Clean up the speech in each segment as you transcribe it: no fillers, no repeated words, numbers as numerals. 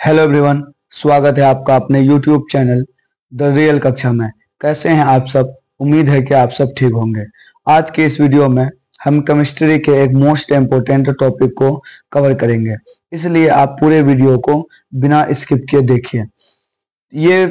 Hello everyone, स्वागत है आपका अपने यूट्यूब चैनल द रियल कक्षा में। कैसे हैं आप सब? उम्मीद है कि आप सब ठीक होंगे। आज के इस वीडियो में हम केमिस्ट्री के एक मोस्ट इम्पोर्टेंट टॉपिक को कवर करेंगे, इसलिए आप पूरे वीडियो को बिना स्किप किए देखिए। ये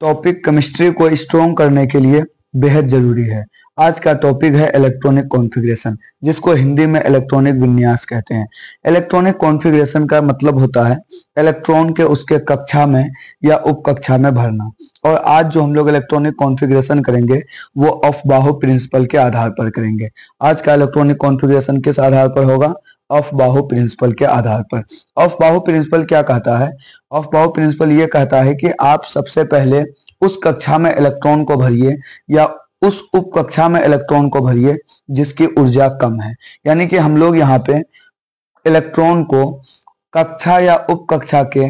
टॉपिक केमिस्ट्री को स्ट्रॉन्ग करने के लिए बेहद जरूरी है। आज का टॉपिक है इलेक्ट्रॉनिक कॉन्फ़िगरेशन, जिसको हिंदी में इलेक्ट्रॉनिक विन्यास कहते हैं। इलेक्ट्रॉनिक कॉन्फ़िगरेशन का मतलब होता है इलेक्ट्रॉन के उसके कक्षा में या उप कक्षा में भरना। और आज जो हम लोग इलेक्ट्रॉनिक कॉन्फ़िगरेशन करेंगे वो अफबाहु प्रिंसिपल के आधार पर करेंगे। आज का इलेक्ट्रॉनिक कॉन्फ़िगरेशन किस आधार पर होगा? अफबाहु प्रिंसिपल के आधार पर। अफबाहु प्रिंसिपल क्या कहता है? अफबाहु प्रिंसिपल ये कहता है कि आप सबसे पहले उस कक्षा में इलेक्ट्रॉन को भरिए या उस उप कक्षा में इलेक्ट्रॉन को भरिए जिसकी ऊर्जा कम है। यानी कि हम लोग यहाँ पे इलेक्ट्रॉन को कक्षा या उप कक्षा के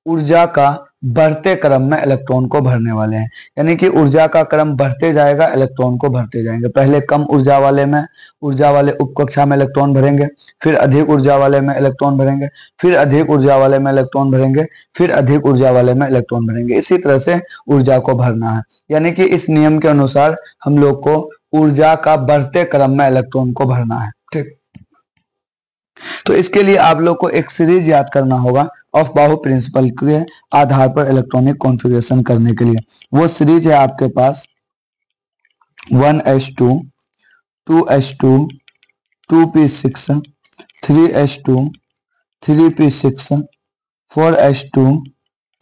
ऊर्जा का बढ़ते क्रम में इलेक्ट्रॉन को भरने वाले हैं। यानी कि ऊर्जा का क्रम बढ़ते जाएगा, इलेक्ट्रॉन को भरते जाएंगे। पहले कम ऊर्जा वाले उप कक्षा में इलेक्ट्रॉन भरेंगे, फिर अधिक ऊर्जा वाले में इलेक्ट्रॉन भरेंगे, फिर अधिक ऊर्जा वाले में इलेक्ट्रॉन भरेंगे, फिर अधिक ऊर्जा वाले में इलेक्ट्रॉन भरेंगे। इसी तरह से ऊर्जा को भरना है। यानी कि इस नियम के अनुसार हम लोग को ऊर्जा का बढ़ते क्रम में इलेक्ट्रॉन को भरना है। ठीक, तो इसके लिए आप लोग को एक सीरीज याद करना होगा अफबाहु प्रिंसिपल के आधार पर इलेक्ट्रॉनिक कॉन्फ़िगरेशन करने के लिए। वो सीरीज है आपके पास 1s2, 2s2, 2p6, 3s2, 3p6, 4s2,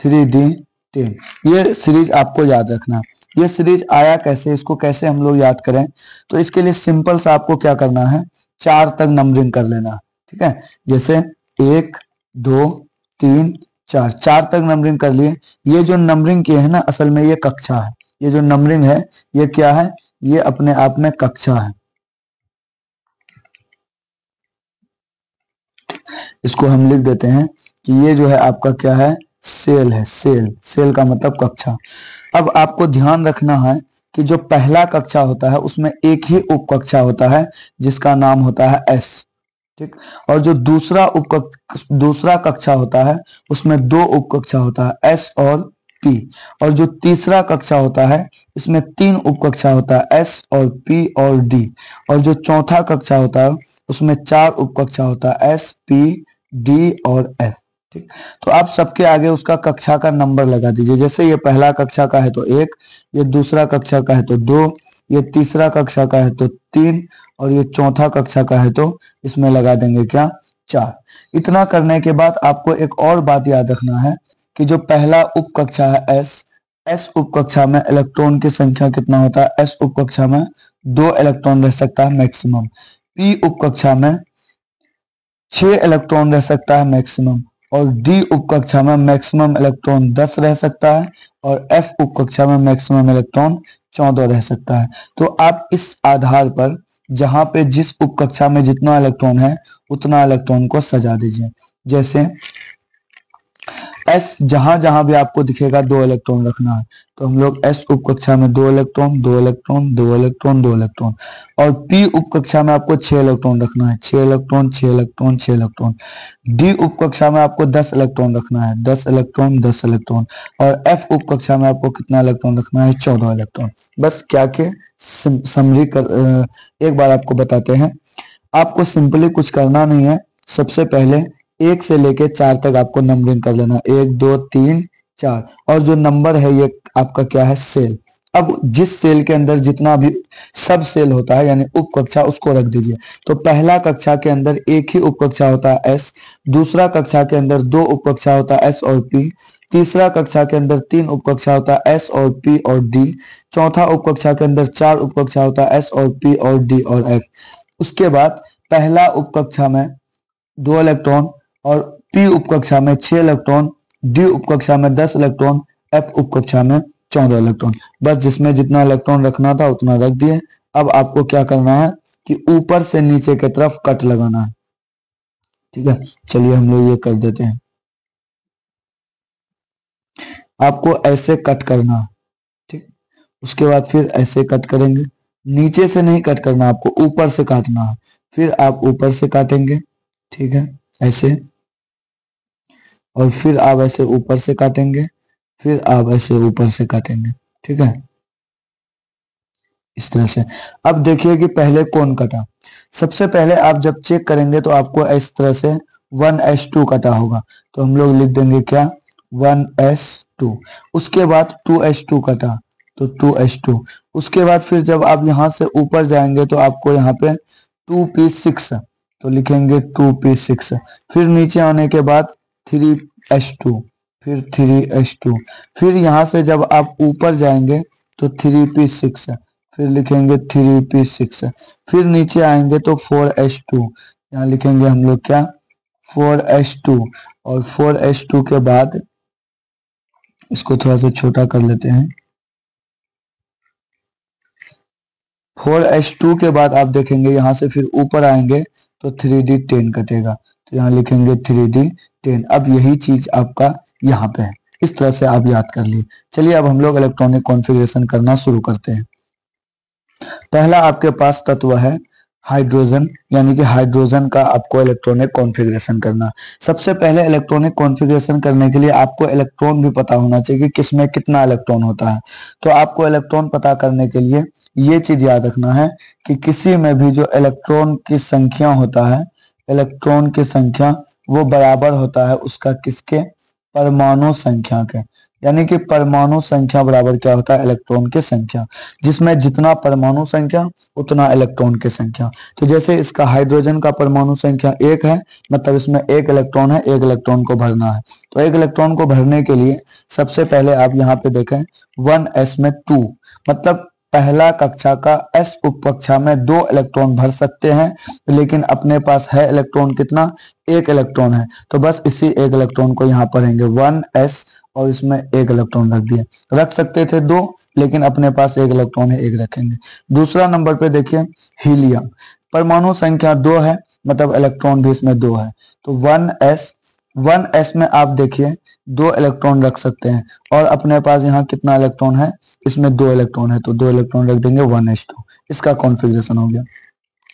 3d10। ये सीरीज आपको याद रखना। ये सीरीज आया कैसे, इसको कैसे हम लोग याद करें? तो इसके लिए सिंपल सा आपको क्या करना है, 4 तक नंबरिंग कर लेना। ठीक है, जैसे 1 2 3 4, 4 तक नंबरिंग कर लिए। ये जो नंबरिंग किए है ना, असल में ये कक्षा है। ये जो नंबरिंग है ये क्या है? ये अपने आप में कक्षा है। इसको हम लिख देते हैं कि ये जो है आपका क्या है? सेल है। सेल का मतलब कक्षा। अब आपको ध्यान रखना है कि जो पहला कक्षा होता है उसमें एक ही उप कक्षा होता है जिसका नाम होता है एस। ठीक, और जो दूसरा कक्षा होता है उसमें 2 उप कक्षा होता है एस और पी। और जो तीसरा कक्षा होता है इसमें 3 उप कक्षा होता है एस और पी और डी। और जो चौथा कक्षा होता है उसमें 4 उप कक्षा होता है एस पी डी और एफ। ठीक, तो आप सबके आगे उसका कक्षा का नंबर लगा दीजिए। जैसे ये पहला कक्षा का है तो 1, ये दूसरा कक्षा का है तो 2, ये तीसरा कक्षा का है तो 3, और ये चौथा कक्षा का है तो इसमें लगा देंगे क्या? 4। इतना करने के बाद आपको एक और बात याद रखना है कि जो पहला उप कक्षा है एस उप कक्षा में इलेक्ट्रॉन की संख्या कितना होता है? एस उप कक्षा में 2 इलेक्ट्रॉन रह सकता है मैक्सिमम। पी उप कक्षा में 6 इलेक्ट्रॉन रह सकता है मैक्सिमम। और डी उप कक्षा में मैक्सिमम इलेक्ट्रॉन 10 रह सकता है। और एफ उप कक्षा में मैक्सिमम इलेक्ट्रॉन 14 रह सकता है। तो आप इस आधार पर जहां पे जिस उप कक्षा में जितना इलेक्ट्रॉन है उतना इलेक्ट्रॉन को सजा दीजिए। जैसे एस जहां जहां भी आपको दिखेगा 2 इलेक्ट्रॉन रखना है, तो हम लोग एस उप कक्षा में 2 इलेक्ट्रॉन 2 इलेक्ट्रॉन 2 इलेक्ट्रॉन 2 इलेक्ट्रॉन। और पी उप कक्षा में आपको 6 इलेक्ट्रॉन रखना है, 6 इलेक्ट्रॉन 6 इलेक्ट्रॉन 6 इलेक्ट्रॉन। डी उप कक्षा में आपको 10 इलेक्ट्रॉन रखना है, 10 इलेक्ट्रॉन 10 इलेक्ट्रॉन। और एफ उप कक्षा में आपको कितना इलेक्ट्रॉन रखना है? 14 इलेक्ट्रॉन। बस क्या के समरी कर एक बार आपको बताते हैं। आपको सिंपली कुछ करना नहीं है। सबसे पहले 1 से लेके 4 तक आपको नंबरिंग कर लेना, 1 2 3 4। और जो नंबर है ये आपका क्या है? सेल। अब जिस सेल के अंदर जितना भी सब सेल होता है यानी उप कक्षा, उसको रख दीजिए। तो पहला कक्षा के अंदर एक ही उप कक्षा होता है एस, दूसरा कक्षा के अंदर 2 उप कक्षा होता है एस और पी, तीसरा कक्षा के अंदर 3 उप कक्षा होता है एस और पी और डी, चौथा उप कक्षा के अंदर 4 उप कक्षा होता है एस और पी और डी और एफ। उसके बाद पहला उप कक्षा में 2 इलेक्ट्रॉन और पी उप कक्षा में 6 इलेक्ट्रॉन, डी उप कक्षा में 10 इलेक्ट्रॉन, एफ उप कक्षा में 14 इलेक्ट्रॉन। बस जिसमें जितना इलेक्ट्रॉन रखना था उतना रख दिए। अब आपको क्या करना है कि ऊपर से नीचे की तरफ कट लगाना है। ठीक है, चलिए हम लोग ये कर देते हैं। आपको ऐसे कट करना है। ठीक, उसके बाद फिर ऐसे कट करेंगे। नीचे से नहीं कट करना, आपको ऊपर से काटना है। फिर आप ऊपर से काटेंगे। ठीक है, ऐसे और फिर आप ऐसे ऊपर से काटेंगे, फिर आप ऐसे ऊपर से काटेंगे, ठीक है, इस तरह से। अब देखिए कि पहले कौन कटा। सबसे पहले आप जब चेक करेंगे तो आपको इस तरह से 1s2 कटा होगा, तो हम लोग लिख देंगे क्या, 1s2। उसके बाद 2s2 कटा, तो 2s2। उसके बाद फिर जब आप यहां से ऊपर जाएंगे तो आपको यहाँ पे 2p6, तो लिखेंगे 2p6। फिर नीचे आने के बाद 3s2, फिर 3s2। फिर यहाँ से जब आप ऊपर जाएंगे तो 3p6, फिर लिखेंगे 3p6। फिर नीचे आएंगे तो 4s2, यहाँ लिखेंगे हम लोग क्या, 4s2। और 4s2 के बाद इसको थोड़ा सा छोटा कर लेते हैं। 4s2 के बाद आप देखेंगे यहाँ से फिर ऊपर आएंगे तो 3d10 कटेगा, तो यहाँ लिखेंगे 3d10। अब यही चीज आपका यहाँ पे है, इस तरह से आप याद कर लिए। चलिए अब हम लोग इलेक्ट्रॉनिक कॉन्फ़िगरेशन करना शुरू करते हैं। पहला आपके पास तत्व है हाइड्रोजन, यानी कि हाइड्रोजन का आपको इलेक्ट्रॉनिक कॉन्फ़िगरेशन करना। सबसे पहले इलेक्ट्रॉनिक कॉन्फ़िगरेशन करने के लिए आपको इलेक्ट्रॉन भी पता होना चाहिए कि किसमें कितना इलेक्ट्रॉन होता है। तो आपको इलेक्ट्रॉन पता करने के लिए ये चीज याद रखना है कि किसी में भी जो इलेक्ट्रॉन की संख्या होता है, इलेक्ट्रॉन की संख्या वो बराबर होता है उसका किसके, परमाणु संख्या के। यानी कि परमाणु संख्या बराबर क्या होता है, इलेक्ट्रॉन की संख्या। जिसमें जितना परमाणु संख्या उतना इलेक्ट्रॉन की संख्या। तो जैसे इसका हाइड्रोजन का परमाणु संख्या 1 है, मतलब इसमें 1 इलेक्ट्रॉन है, 1 इलेक्ट्रॉन को भरना है। तो 1 इलेक्ट्रॉन को भरने के लिए सबसे पहले आप यहाँ पे देखें 1s में 2, मतलब पहला कक्षा का s उप कक्षा में 2 इलेक्ट्रॉन भर सकते हैं, लेकिन अपने पास है इलेक्ट्रॉन कितना, 1 इलेक्ट्रॉन है। तो बस इसी 1 इलेक्ट्रॉन को यहाँ पढ़ेंगे 1s और इसमें 1 इलेक्ट्रॉन रख दिए। रख सकते थे 2, लेकिन अपने पास 1 इलेक्ट्रॉन है, 1 रखेंगे। दूसरा नंबर पे देखिए हीलियम, परमाणु संख्या 2 है, मतलब इलेक्ट्रॉन भी इसमें 2 है। तो 1s में आप देखिए 2 इलेक्ट्रॉन रख सकते हैं, और अपने पास यहाँ कितना इलेक्ट्रॉन है, इसमें 2 इलेक्ट्रॉन है, तो 2 इलेक्ट्रॉन रख देंगे 1s2। इसका कॉन्फ़िगरेशन हो गया।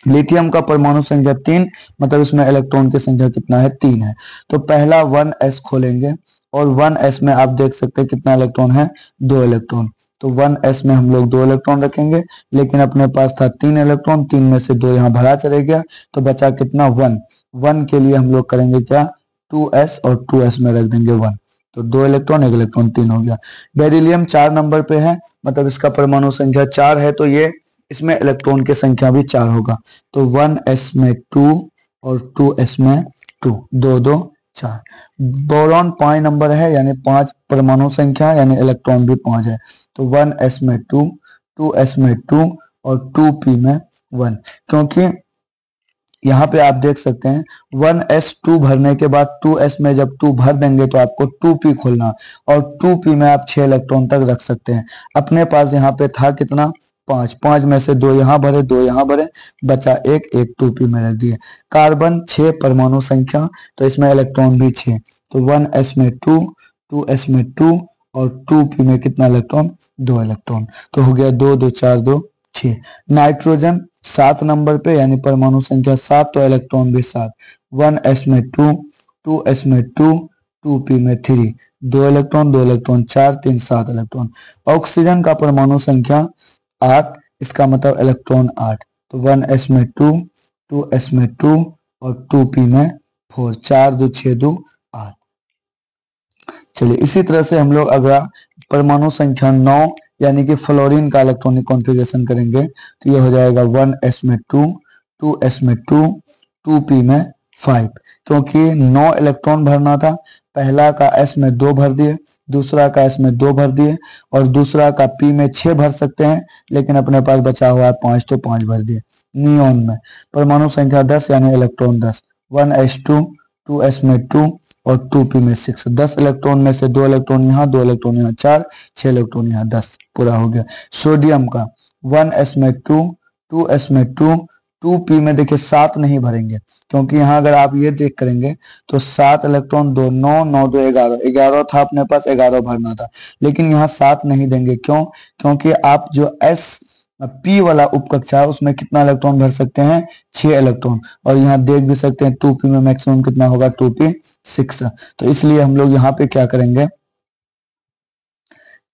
लिथियम का परमाणु संख्या 3, मतलब इसमें इलेक्ट्रॉन की संख्या कितना है, 3 है। तो पहला 1s खोलेंगे और 1s में आप देख सकते हैं कितना इलेक्ट्रॉन है, 2 इलेक्ट्रॉन। तो 1s में हम लोग 2 इलेक्ट्रॉन रखेंगे, लेकिन अपने पास था 3 इलेक्ट्रॉन, 3 में से 2 यहाँ भरा चले गया, तो बचा कितना 1 के लिए हम लोग करेंगे क्या, 2s और 2s में रख देंगे 1। तो 2 इलेक्ट्रॉन 1 इलेक्ट्रॉन 3 हो गया। बेरिलियम 4 नंबर पे है, मतलब इसका परमाणु संख्या 4 है, तो ये इसमें इलेक्ट्रॉन की संख्या भी 4 होगा। तो 1s में 2 और 2s में 2, 2 2 4। बोरॉन 5 नंबर है, यानी 5 परमाणु संख्या, यानी इलेक्ट्रॉन भी 5 है। तो 1s में 2, 2s में 2 और 2p में 1। क्योंकि यहाँ पे आप देख सकते हैं 1s2 भरने के बाद 2s में जब 2 भर देंगे तो आपको 2p खोलना, और 2p में आप 6 इलेक्ट्रॉन तक रख सकते हैं। अपने पास यहाँ पे था कितना, 5, 5 में से 2 यहाँ भरे, 2 यहाँ भरे, बचा 1, 1 2p में रख दिए। कार्बन 6 परमाणु संख्या, तो इसमें इलेक्ट्रॉन भी 6। तो 1s में 2, 2s में 2 और 2p में कितना इलेक्ट्रॉन, 2 इलेक्ट्रॉन। तो हो गया 2 2 4 2 6। नाइट्रोजन 7 नंबर पे, यानी परमाणु संख्या 7, तो इलेक्ट्रॉन भी 7। 1s में 2, 2s में 2, 2p में 3, 2 इलेक्ट्रॉन 2 इलेक्ट्रॉन 4 3 7 इलेक्ट्रॉन। ऑक्सीजन का परमाणु संख्या 8, इसका मतलब इलेक्ट्रॉन 8। तो 1s में 2, 2s में 2 और 2p में 4, 4 2 6 2 8। चलिए इसी तरह से हम लोग अगर परमाणु संख्या 9, यानी कि फ्लोरीन का इलेक्ट्रॉनिक कॉन्फ़िगरेशन करेंगे, तो ये हो जाएगा 1s में 2, 2s में 2, 2p में 5। क्योंकि 9 इलेक्ट्रॉन भरना था, पहला का s में 2 भर दिए, दूसरा का s में 2 भर दिए, और दूसरा का p में 6 भर सकते हैं, लेकिन अपने पास बचा हुआ है 5, तो 5 भर दिए। नियोन में परमाणु संख्या 10, यानी इलेक्ट्रॉन 10। 1s2, 2s में 2 और 2p में 6। 10 इलेक्ट्रॉन में से 2 इलेक्ट्रॉन यहाँ, 2 इलेक्ट्रॉन यहाँ, 4, 6 इलेक्ट्रॉन यहाँ, 10 पूरा हो गया। सोडियम का 1s में 2, 2s में 2, 2p में देखिए 7 नहीं भरेंगे, क्योंकि यहाँ अगर आप ये चेक करेंगे तो 7 इलेक्ट्रॉन 2 9 9 2 11, 11 था अपने पास, 11 भरना था, लेकिन यहाँ 7 नहीं देंगे। क्यों? क्योंकि आप जो s पी वाला उपकक्षा है उसमें कितना इलेक्ट्रॉन भर सकते हैं, 6 इलेक्ट्रॉन। और यहाँ देख भी सकते हैं 2p में मैक्सिमम कितना होगा, 2p 6। तो इसलिए हम लोग यहाँ पे क्या करेंगे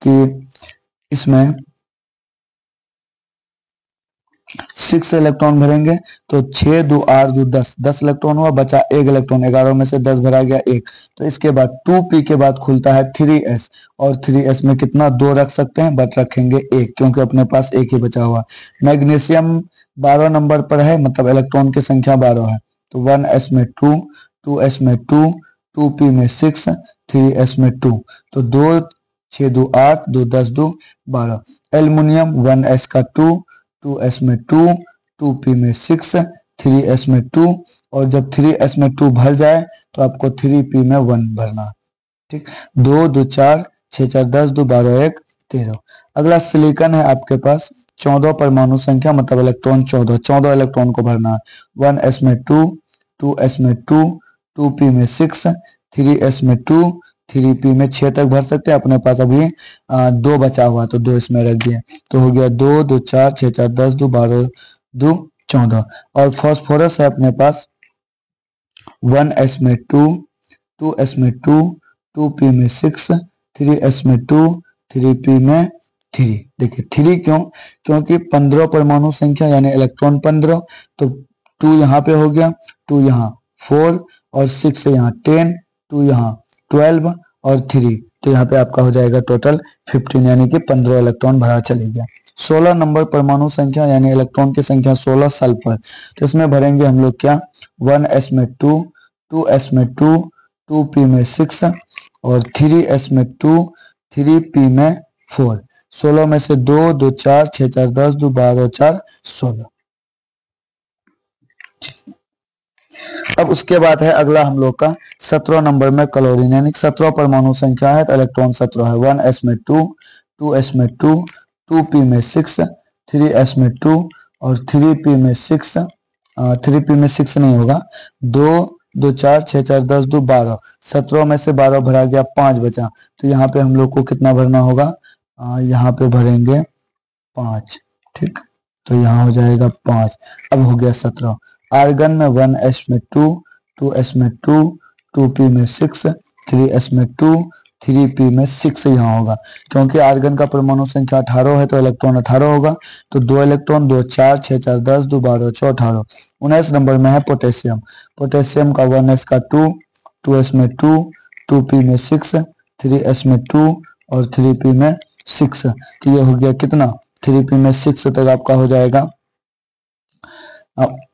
कि इसमें 6 इलेक्ट्रॉन भरेंगे। तो 6 2 8 2 10 इलेक्ट्रॉन हुआ, बचा 1 इलेक्ट्रॉन, 11 में से 10 भरा गया 1। तो इसके बाद 2p के बाद खुलता है 3s, और 3s में कितना 2 रख सकते हैं, बट रखेंगे 1 क्योंकि अपने पास 1 ही बचा हुआ। मैग्नीशियम 12 नंबर पर है, मतलब इलेक्ट्रॉन की संख्या 12 है। तो 1s में 2, 2s में 2, 2p में 6, 3s में 2। तो 2 6 2 8 2 10 2 12। एल्युमिनियम 1s का 2, 2s में 2, 2p में 6, 3s में 2। और जब 3s में 2 भर जाए तो आपको 3p में 1 भरना। ठीक, 2 2 4 6 4 10 2 12 1 13। अगला सिलिकॉन है आपके पास 14 परमाणु संख्या, मतलब इलेक्ट्रॉन 14 इलेक्ट्रॉन को भरना है। 1s में 2, 2s में 2, 2p में 6, 3s में 2, 3p में 6 तक भर सकते हैं। अपने पास अभी 2 बचा हुआ तो 2 इसमें रख दिए। तो हो गया 2 2 4 6 4 10 2 12 2 14। और फास्फोरस है अपने पास 1s में 2, 2s में 2, 2p में 6, 3s में 2, 3p में 3। देखिए 3 क्यों, क्योंकि 15 परमाणु संख्या यानी इलेक्ट्रॉन 15। तो 2 यहाँ पे हो गया, 2 यहाँ 4 और 6 यहाँ 10, 2 यहाँ 12 और 3। तो यहाँ पे आपका हो जाएगा टोटल 15, यानी कि 15 इलेक्ट्रॉन भरा चले गया। 16 नंबर परमाणु संख्या यानी इलेक्ट्रॉन की संख्या 16 सल्फर। तो इसमें भरेंगे हम लोग क्या, 1s में 2, 2s में 2, 2p में 6 और 3s में 2, 3p में 4। 16 में से 2 2 4 6 4 10 2 12 4 16। अब उसके बाद है अगला हम लोग का 17 नंबर में क्लोरीन, यानी 17 परमाणु संख्या है तो इलेक्ट्रॉन 17 है। 1s में 2, 2s में 2, 2p में 6, 3s में 2 और 3p में 6। 3p में 6 नहीं होगा। 2 2 4 6 4 10 2 12। 17 में से 12 भरा गया, 5 बचा। तो यहाँ पे हम लोग को कितना भरना होगा, यहाँ पे भरेंगे 5। ठीक, तो यहाँ हो जाएगा 5। अब हो गया 17। आर्गन में 1s में 2, 2s में 2, 2p में 6, 3s में 2, 3p में 6 यहाँ होगा। क्योंकि आर्गन का परमाणु संख्या 18 है तो इलेक्ट्रॉन 18 होगा। तो 2 इलेक्ट्रॉन 2 4 6 4 10 2 12 4 18। 19 नंबर में है पोटेशियम। पोटेशियम का 1s का 2, 2s में 2, 2p में 6, 3s में 2 और 3p में 6। तो ये हो गया कितना, 3p में 6 तक आपका हो जाएगा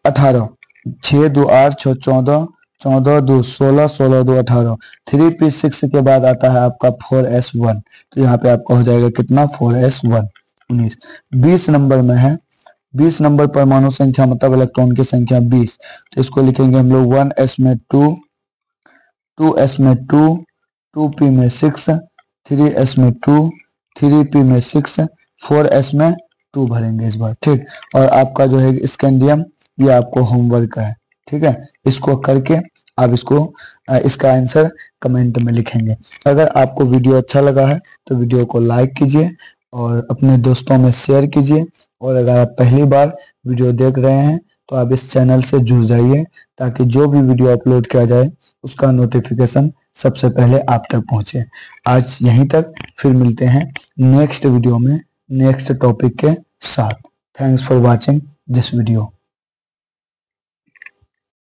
18। 6 2 8 6 14, 14 2 16, 16 2 18। 3p6 के बाद आता है आपका 4s1। तो यहाँ पे आपका हो जाएगा कितना, 4s1 19। 20 नंबर में है, 20 नंबर परमाणु संख्या मतलब इलेक्ट्रॉन की संख्या 20। तो इसको लिखेंगे हम लोग 1s में 2, 2s में 2, 2p में 6, 3s में 2, 3p में 6, 4s में 2 भरेंगे इस बार। ठीक, और आपका जो है स्कैंडियम, ये आपको होमवर्क है। ठीक है, इसको करके आप इसका आंसर कमेंट में लिखेंगे। अगर आपको वीडियो अच्छा लगा है तो वीडियो को लाइक कीजिए और अपने दोस्तों में शेयर कीजिए। और अगर आप पहली बार वीडियो देख रहे हैं तो आप इस चैनल से जुड़ जाइए, ताकि जो भी वीडियो अपलोड किया जाए उसका नोटिफिकेशन सबसे पहले आप तक पहुंचे। आज यहीं तक, फिर मिलते हैं नेक्स्ट वीडियो में नेक्स्ट टॉपिक के साथ। Thanks for watching this video.